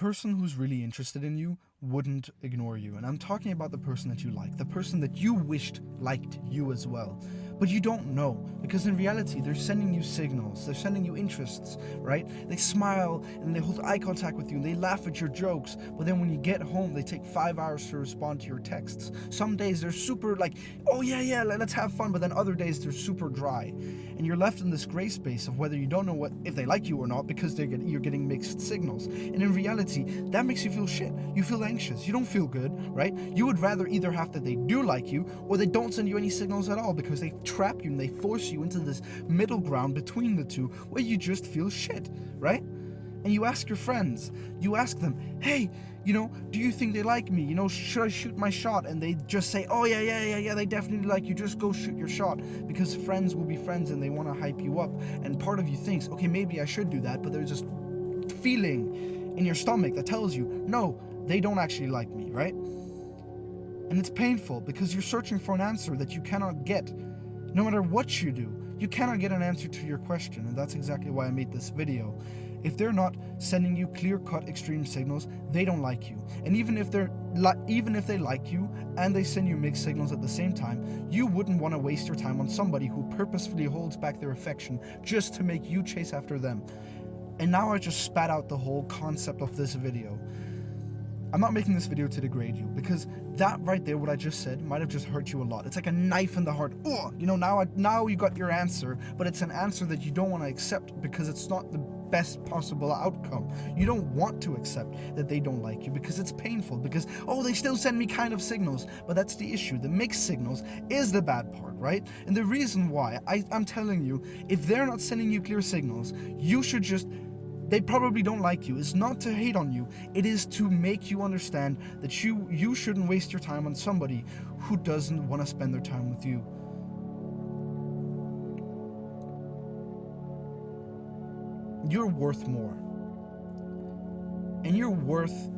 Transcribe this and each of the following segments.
person who's really interested in you wouldn't ignore you. And I'm talking about the person that you like, the person that you wished liked you as well. But you don't know, because in reality, they're sending you signals, they're sending you interests, right? They smile and they hold eye contact with you and they laugh at your jokes. But then when you get home, they take 5 hours to respond to your texts. Some days they're super like, oh yeah, let's have fun. But then other days they're super dry. And you're left in this gray space of whether you don't know if they like you or not, because you're getting mixed signals. And in reality, that makes you feel shit. You feel anxious. You don't feel good, right? You would rather either have that they do like you or they don't send you any signals at all, because they trap you and they force you into this middle ground between the two where you just feel shit, right? And you ask your friends, you ask them, hey, do you think they like me? Should I shoot my shot? And they just say, oh yeah, they definitely like you. Just go shoot your shot, because friends will be friends and they want to hype you up. And part of you thinks, okay, maybe I should do that, but there's this feeling in your stomach that tells you, no, they don't actually like me, right? And it's painful because you're searching for an answer that you cannot get. No matter what you do, you cannot get an answer to your question, and that's exactly why I made this video. If they're not sending you clear-cut extreme signals, they don't like you. And even if they like you and they send you mixed signals at the same time, you wouldn't want to waste your time on somebody who purposefully holds back their affection just to make you chase after them. And now I just spat out the whole concept of this video. I'm not making this video to degrade you, because that right there, what I just said, might have just hurt you a lot. It's like a knife in the heart. Oh, now you got your answer, but it's an answer that you don't want to accept because it's not the best possible outcome. You don't want to accept that they don't like you because it's painful, because, oh, they still send me kind of signals. But that's the issue. The mixed signals is the bad part, right? And the reason why I'm telling you, if they're not sending you clear signals, you should just... They probably don't like you. It's not to hate on you. It is to make you understand that you shouldn't waste your time on somebody who doesn't want to spend their time with you. You're worth more. And you're worth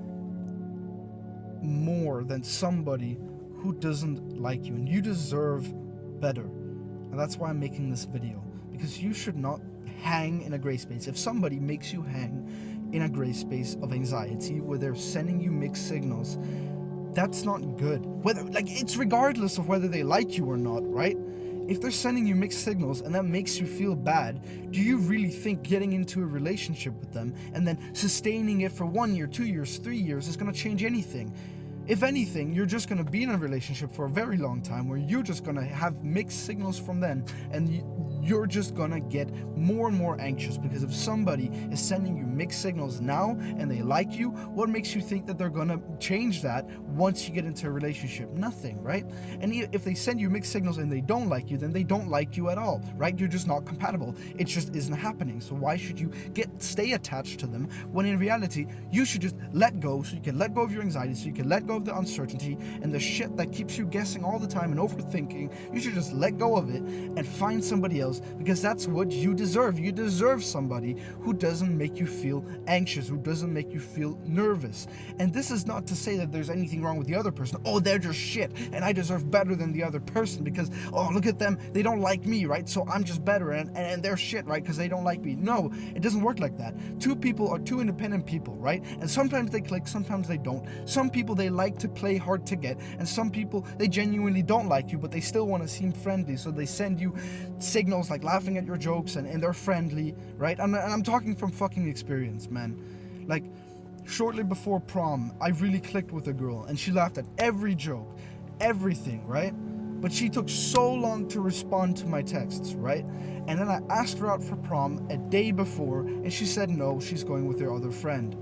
more than somebody who doesn't like you. And you deserve better. And that's why I'm making this video. Because you should not hang in a gray space. If somebody makes you hang in a gray space of anxiety where they're sending you mixed signals, that's not good. It's regardless of whether they like you or not, right? If they're sending you mixed signals and that makes you feel bad, do you really think getting into a relationship with them and then sustaining it for 1 year, 2 years, 3 years is going to change anything? If anything, you're just going to be in a relationship for a very long time where you're just going to have mixed signals from them, and you're just going to get more and more anxious, because if somebody is sending you mixed signals now and they like you, what makes you think that they're going to change that once you get into a relationship? Nothing, right? And if they send you mixed signals and they don't like you, then they don't like you at all, right? You're just not compatible. It just isn't happening. So why should you stay attached to them when in reality you should just let go, so you can let go of your anxiety, so you can let go of the uncertainty and the shit that keeps you guessing all the time and overthinking. You should just let go of it and find somebody else, because that's what you deserve. You deserve somebody who doesn't make you feel anxious, who doesn't make you feel nervous. And this is not to say that there's anything wrong with the other person. Oh, they're just shit and I deserve better than the other person because, oh, look at them, they don't like me, right? So I'm just better and they're shit, right? Because they don't like me. No, it doesn't work like that. Two people are two independent people, right? And sometimes they click, sometimes they don't. Some people, they like to play hard to get, and some people, they genuinely don't like you, but they still want to seem friendly, so they send you signals like laughing at your jokes and they're friendly, right? And I'm talking from fucking experience, man. Like, shortly before prom, I really clicked with a girl and she laughed at every joke, everything, right? But she took so long to respond to my texts, right? And then I asked her out for prom a day before and she said no, she's going with her other friend.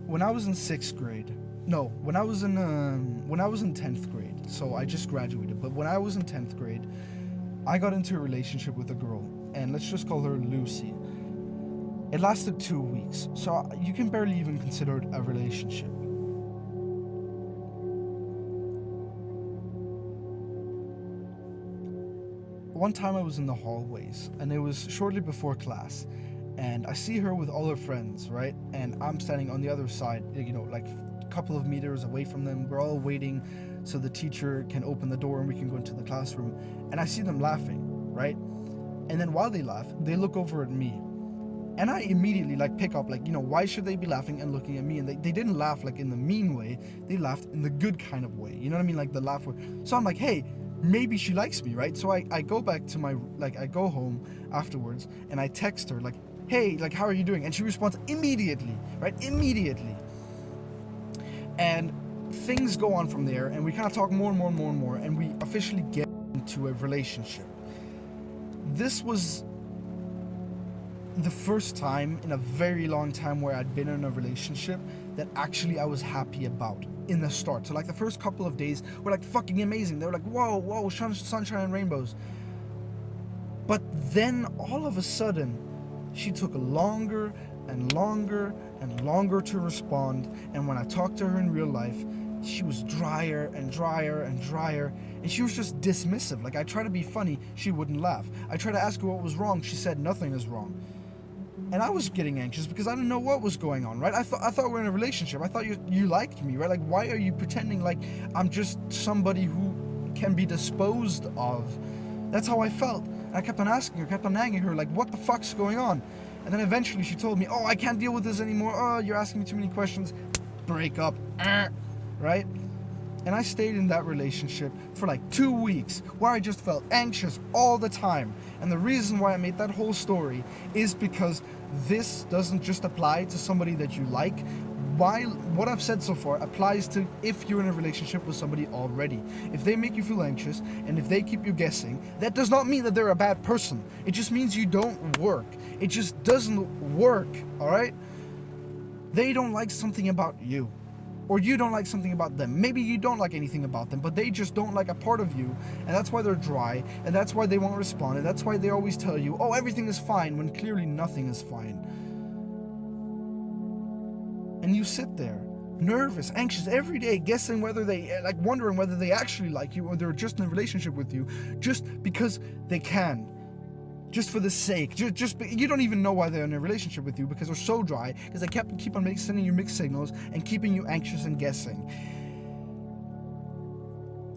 When I was in 6th grade, no, when I was in 10th grade, so I just graduated, but when I was in 10th grade, I got into a relationship with a girl, and let's just call her Lucy. It lasted 2 weeks, so you can barely even consider it a relationship. One time I was in the hallways, and it was shortly before class, and I see her with all her friends, right? And I'm standing on the other side, like a couple of meters away from them. We're all waiting so the teacher can open the door and we can go into the classroom. And I see them laughing, right? And then while they laugh, they look over at me. And I immediately pick up, why should they be laughing and looking at me? And they didn't laugh in the mean way. They laughed in the good kind of way. You know what I mean? The laugh where, so I'm like, hey, maybe she likes me, right? So I go back to my, I go home afterwards and I text her hey, how are you doing? And she responds immediately, right? Immediately. And things go on from there, and we kind of talk more and more and more and more, and we officially get into a relationship. This was the first time in a very long time where I'd been in a relationship that actually I was happy about in the start. So the first couple of days were fucking amazing. They were whoa, sunshine and rainbows. But then all of a sudden, she took longer and longer and longer to respond. And when I talked to her in real life, she was drier and drier and drier. And she was just dismissive. I tried to be funny, she wouldn't laugh. I tried to ask her what was wrong, she said nothing is wrong. And I was getting anxious because I didn't know what was going on, right? I thought we were in a relationship. I thought you liked me, right? Why are you pretending I'm just somebody who can be disposed of? That's how I felt. And I kept on asking her, kept on nagging her, what the fuck's going on? And then eventually she told me, oh, I can't deal with this anymore. Oh, you're asking me too many questions. Break up. Right? And I stayed in that relationship for 2 weeks where I just felt anxious all the time. And the reason why I made that whole story is because this doesn't just apply to somebody that you like. What I've said so far applies to if you're in a relationship with somebody already. If they make you feel anxious and if they keep you guessing, that does not mean that they're a bad person. It just means you don't work. It just doesn't work, all right? They don't like something about you. Or you don't like something about them. Maybe you don't like anything about them, but they just don't like a part of you, and that's why they're dry, and that's why they won't respond, and that's why they always tell you, oh, everything is fine, when clearly nothing is fine. And you sit there, nervous, anxious, every day, guessing whether they, wondering whether they actually like you, or they're just in a relationship with you, just because they can. Just for the sake, you don't even know why they're in a relationship with you because they're so dry, because they keep on sending you mixed signals and keeping you anxious and guessing.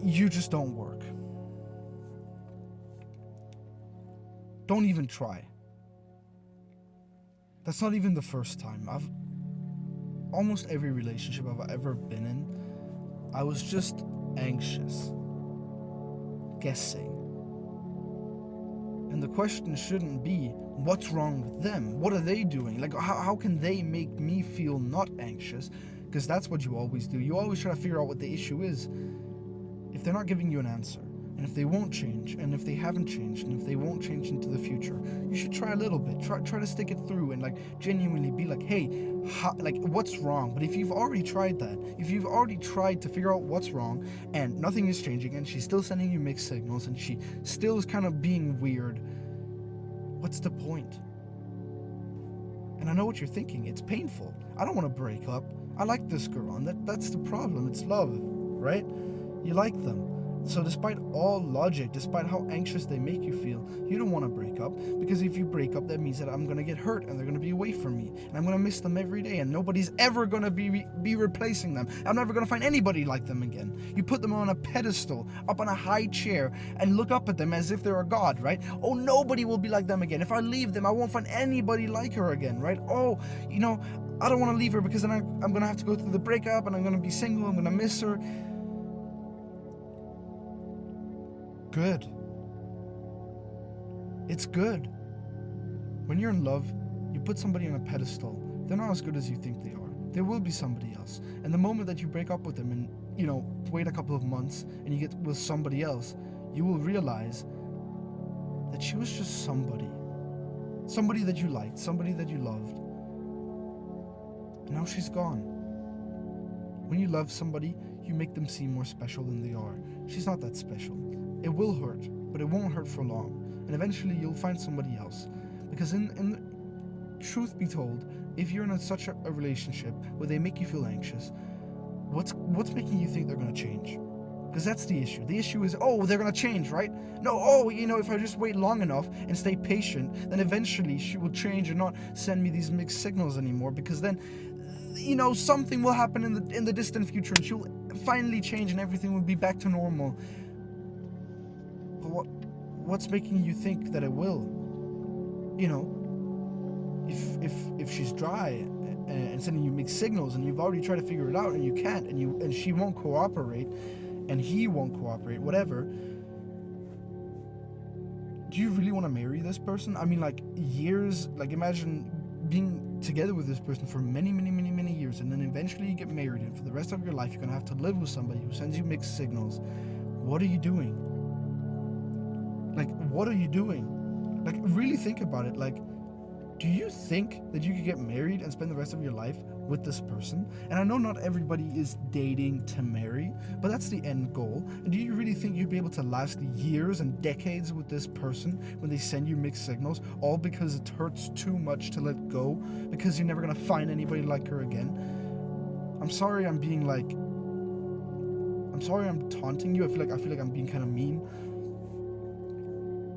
You just don't work. Don't even try. That's not even the first time. Almost every relationship I've ever been in, I was just anxious, guessing. And the question shouldn't be, what's wrong with them? What are they doing? How can they make me feel not anxious? Because that's what you always do. You always try to figure out what the issue is. If they're not giving you an answer, and if they won't change, and if they haven't changed, and if they won't change into the future, you should try a little bit. Try to stick it through and genuinely be hey, what's wrong? But if you've already tried that, if you've already tried to figure out what's wrong and nothing is changing and she's still sending you mixed signals and she still is kind of being weird, what's the point? And I know what you're thinking. It's painful. I don't want to break up. I like this girl, and that's the problem. It's love, right? You like them. So despite all logic, despite how anxious they make you feel, you don't want to break up, because if you break up, that means that I'm going to get hurt and they're going to be away from me and I'm going to miss them every day and nobody's ever going to be replacing them. I'm never going to find anybody like them again. You put them on a pedestal, up on a high chair, and look up at them as if they're a god, right? Oh, nobody will be like them again. If I leave them, I won't find anybody like her again, right? Oh, I don't want to leave her because then I'm going to have to go through the breakup and I'm going to be single, I'm going to miss her. Good. It's good. When you're in love, you put somebody on a pedestal. They're not as good as you think they are. There will be somebody else. And the moment that you break up with them and, wait a couple of months and you get with somebody else, you will realize that she was just somebody. Somebody that you liked, somebody that you loved. And now she's gone. When you love somebody, you make them seem more special than they are. She's not that special. It will hurt, but it won't hurt for long. And eventually you'll find somebody else. Because in truth be told, if you're in such a relationship where they make you feel anxious, what's making you think they're going to change? Because that's the issue. The issue is, oh, they're going to change, right? No, if I just wait long enough and stay patient, then eventually she will change and not send me these mixed signals anymore, because then, something will happen in the distant future and she'll finally change and everything will be back to normal. But what's making you think that it will? you know, if she's dry and sending you mixed signals, and you've already tried to figure it out and you can't, and she won't cooperate, and he won't cooperate, whatever, do you really want to marry this person? I mean, like, years, like, imagine being together with this person for many, many, many, many years, and then eventually you get married, and for the rest of your life you're gonna have to live with somebody who sends you mixed signals. What are you doing? Like, what are you doing? Like, really think about it. Like, do you think that you could get married and spend the rest of your life with this person? And I know not everybody is dating to marry, but that's the end goal. And do you really think you'd be able to last years and decades with this person when they send you mixed signals, all because it hurts too much to let go, because you're never gonna find anybody like her again? I'm sorry I'm taunting you. I feel like I'm being kind of mean.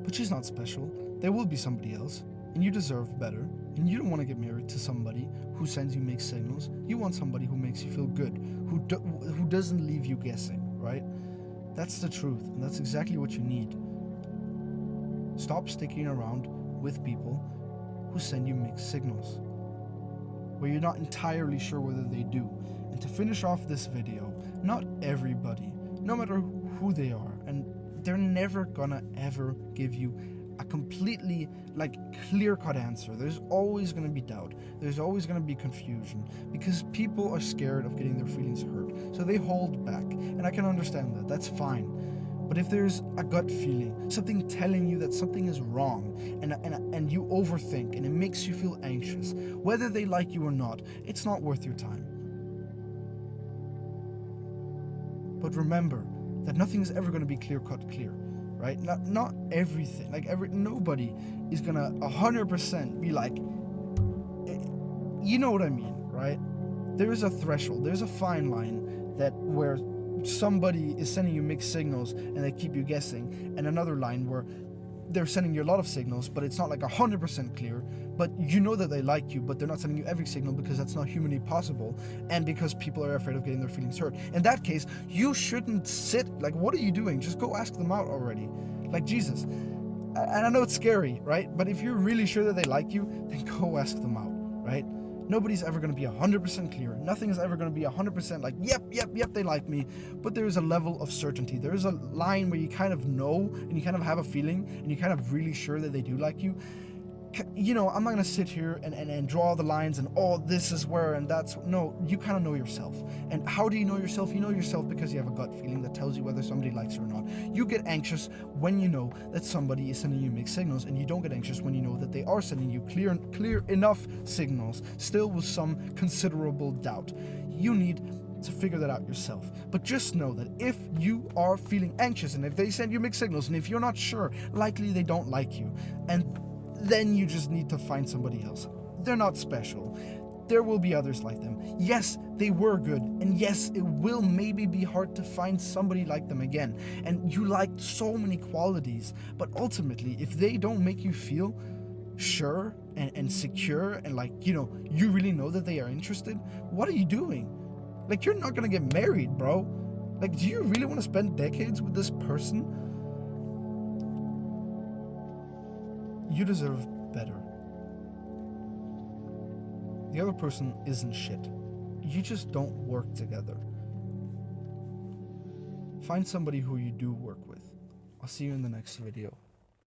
But she's not special. There will be somebody else. And you deserve better, and you don't want to get married to somebody who sends you mixed signals. You want somebody who makes you feel good, who doesn't leave you guessing, right? That's the truth, and that's exactly what you need. Stop sticking around with people who send you mixed signals, where you're not entirely sure whether they do. And to finish off this video, not everybody, no matter who they are, and they're never gonna ever give you a completely, like, clear-cut answer. There's always going to be doubt. There's always going to be confusion, because people are scared of getting their feelings hurt, so they hold back, and I can understand that. That's fine. But if there's a gut feeling, something telling you that something is wrong, and you overthink, and it makes you feel anxious, whether they like you or not, it's not worth your time. But remember that nothing is ever going to be clear, right? Not everything. Like, nobody is gonna 100% be like, you know what I mean, right? There is a threshold. There's a fine line that where somebody is sending you mixed signals and they keep you guessing, and another line where they're sending you a lot of signals, but it's not like 100% clear, but you know that they like you, but they're not sending you every signal because that's not humanly possible, and because people are afraid of getting their feelings hurt. In that case, you shouldn't sit, like, what are you doing? Just go ask them out already. Like, Jesus. And I know it's scary, right? But if you're really sure that they like you, then go ask them out, right? Nobody's ever going to be 100% clear. Nothing is ever going to be 100% like, yep, they like me. But there is a level of certainty. There is a line where you kind of know, and you kind of have a feeling, and you're kind of really sure that they do like you. You know, I'm not going to sit here and draw the lines and, oh, this is where, and that's, no, you kind of know yourself. And how do you know yourself? You know yourself because you have a gut feeling that tells you whether somebody likes you or not. You get anxious when you know that somebody is sending you mixed signals, and you don't get anxious when you know that they are sending you clear enough signals, still with some considerable doubt. You need to figure that out yourself. But just know that if you are feeling anxious, and if they send you mixed signals, and if you're not sure, likely they don't like you. And then you just need to find somebody else. They're not special. There will be others like them. Yes, they were good, and yes, it will maybe be hard to find somebody like them again. And you liked so many qualities, but ultimately, if they don't make you feel sure and secure, and, like, you know, you really know that they are interested, what are you doing? Like, you're not gonna get married, bro. Like, do you really want to spend decades with this person? You deserve better. The other person isn't shit. You just don't work together. Find somebody who you do work with. I'll see you in the next video.